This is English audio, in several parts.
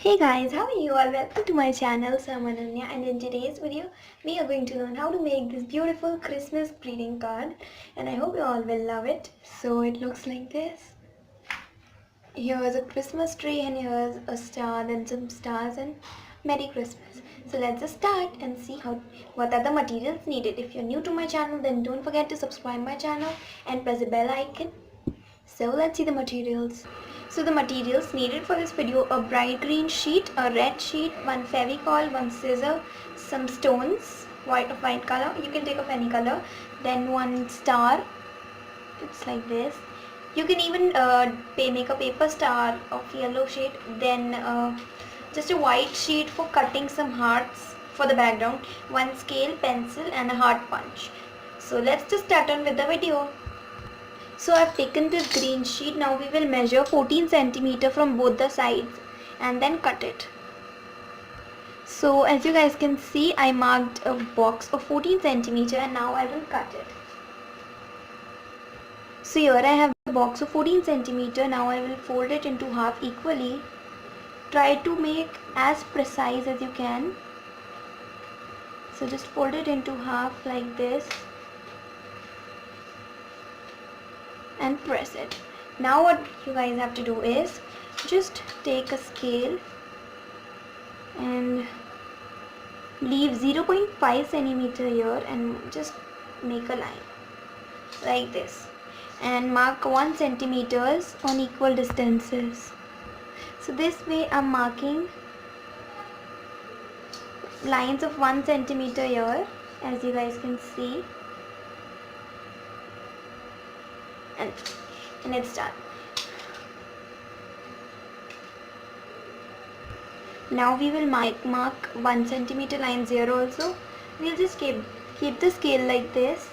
Hey guys, how are you all? Welcome to my channel. So I'm Ananya, and in today's video we are going to learn how to make this beautiful Christmas greeting card, and I hope you all will love it. So it looks like this. Here is a Christmas tree and here's a star, then some stars, and Merry Christmas. So let's just start and see what are the materials needed. If you're new to my channel, then don't forget to subscribe my channel and press the bell icon. So let's see the materials. So the materials needed for this video: a bright green sheet, a red sheet, one fevicol, one scissor, some stones, of white color, you can take of any color, then one star, it's like this. You can even make a paper star of yellow shade, then just a white sheet for cutting some hearts for the background, one scale, pencil and a heart punch. So let's just start on with the video. So I've taken this green sheet. Now we will measure 14 centimeter from both the sides and then cut it. So as you guys can see, I marked a box of 14 centimeter and now I will cut it. So here I have a box of 14 centimeter. Now I will fold it into half equally. Try to make as precise as you can. So just fold it into half like this and press it. Now what you guys have to do is just take a scale and leave 0.5 centimeter here and just make a line like this and mark 1 centimeters on equal distances. So this way I'm marking lines of 1 centimeter here, as you guys can see, and it's done. Now we will mark 1 centimeter lines here also. We'll just keep the scale like this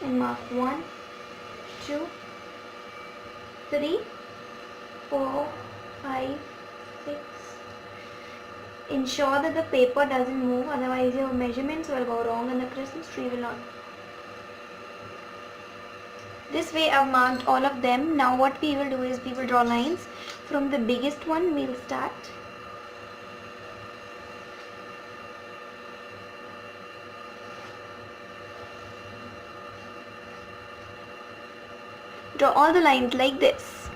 and mark 1, 2, 3, 4, 5, 6. Ensure that the paper doesn't move, otherwise your measurements will go wrong and the Christmas tree will not. This way I've marked all of them. Now what we will do is we will draw lines. From the biggest one we'll start. Draw all the lines like this.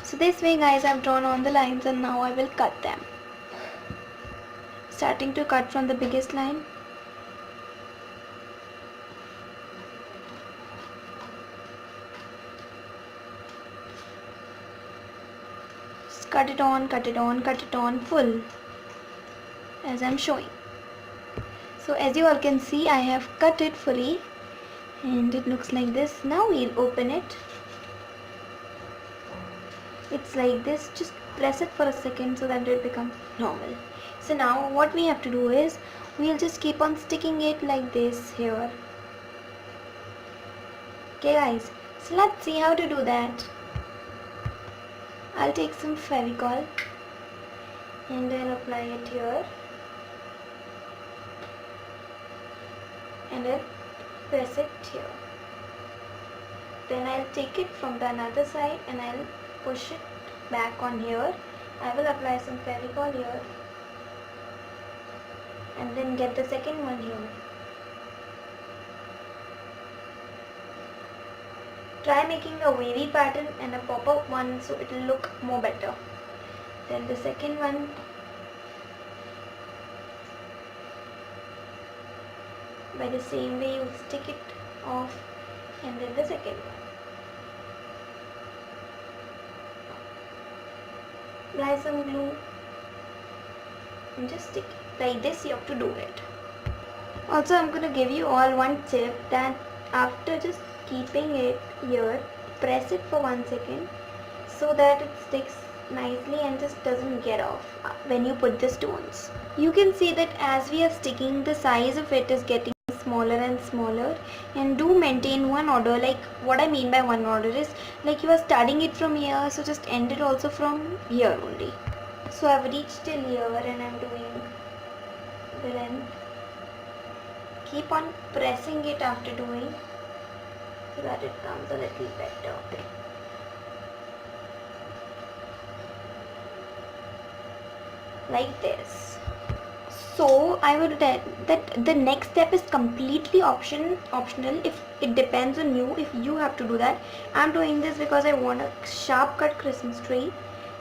So this way guys, I've drawn all the lines and now I will cut them. Starting to cut from the biggest line. Cut it on, cut it on, cut it on full as I'm showing. So as you all can see, I have cut it fully and it looks like this. Now we'll open it. It's like this. Just press it for a second so that it becomes normal. So now what we have to do is we'll just keep on sticking it like this here. Okay guys, so let's see how to do that. I'll take some fevicol and then apply it here and then press it here. Then I'll take it from the another side and I'll push it back on here. I will apply some fevicol here and then get the second one here. Try making a wavy pattern and a pop-up one so it will look more better. Then the second one. By the same way you stick it off and then the second one. Apply some glue and just stick it. Like this you have to do it. Also I'm going to give you all one tip, that after just keeping it here, press it for 1 second so that it sticks nicely and just doesn't get off when you put the stones. You can see that as we are sticking, the size of it is getting smaller and smaller, and do maintain one order. Like what I mean by one order is like you are starting it from here, so just end it also from here only. So I've reached till here and I'm doing the length. Keep on pressing it after doing so that it comes a little better. like this. So I would tell that the next step is completely optional. If it depends on you, if you have to do that. I'm doing this because I want a sharp cut Christmas tree.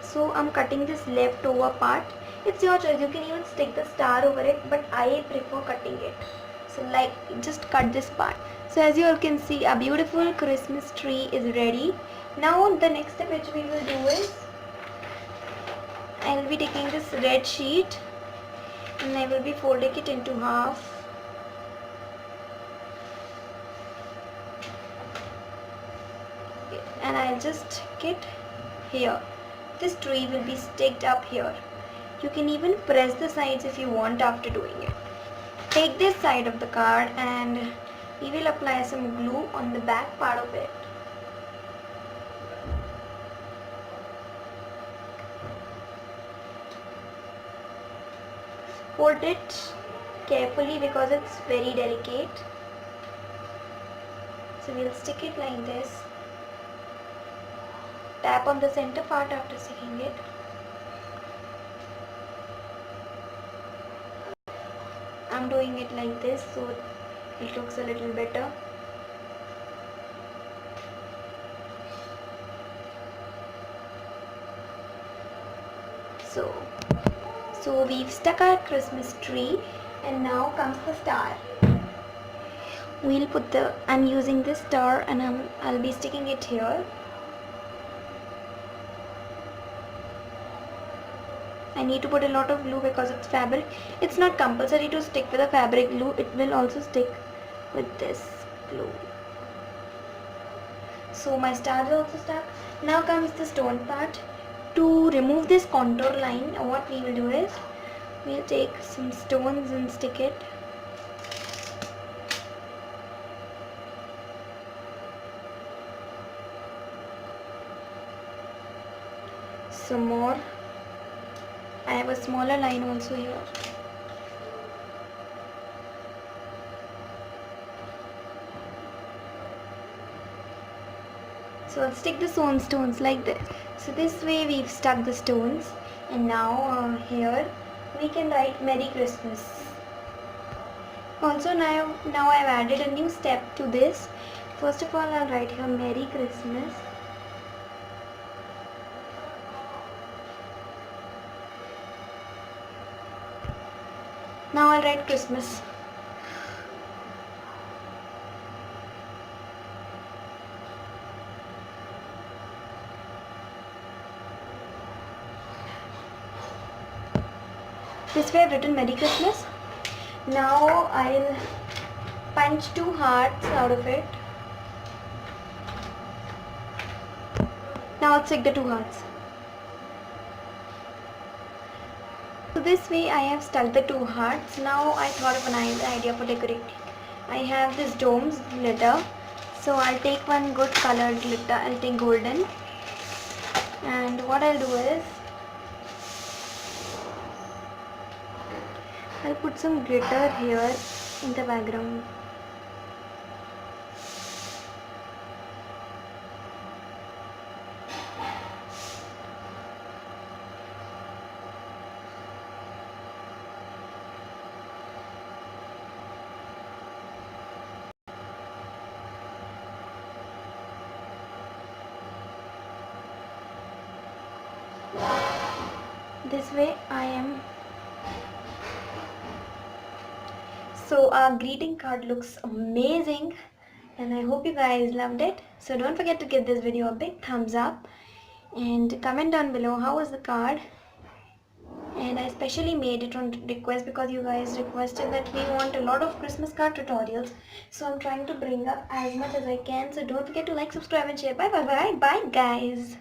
So I'm cutting this leftover part. It's your choice. You can even stick the star over it, but I prefer cutting it. So like just cut this part. So as you all can see, a beautiful Christmas tree is ready. Now the next step which we will do is, I will be taking this red sheet and I will be folding it into half. And I'll just stick it here. This tree will be sticked up here. You can even press the sides if you want after doing it. Take this side of the card and we will apply some glue on the back part of it. Hold it carefully because it's very delicate. So we'll stick it like this. Tap on the center part after sticking it. I'm doing it like this so it looks a little better. So we've stuck our Christmas tree and now comes the star. We'll put I'm using this star and I'll be sticking it here. I need to put a lot of glue because it's fabric. It's not compulsory to stick with a fabric glue. It will also stick with this glue. So my star is also stuck. Now comes the stone part. To remove this contour line, what we will do is, we'll take some stones and stick it. Some more. I have a smaller line also here. So I'll stick the stones like this. So this way we've stuck the stones, and now here we can write Merry Christmas. Also now I've added a new step to this. First of all, I'll write here Merry Christmas. Now I'll write Christmas. This way I've written Merry Christmas. Now I'll punch 2 hearts out of it. Now I'll stick the 2 hearts. So this way I have stuck the 2 hearts. Now I thought of an idea for decorating. I have this dome's glitter. So I'll take one good colored glitter. I'll take golden. And what I'll do is, I'll put some glitter here in the background. This way I am. So our greeting card looks amazing and I hope you guys loved it. So don't forget to give this video a big thumbs up and comment down below how was the card. And I specially made it on request because you guys requested that we want a lot of Christmas card tutorials. So I'm trying to bring up as much as I can. So don't forget to like, subscribe and share. Bye guys.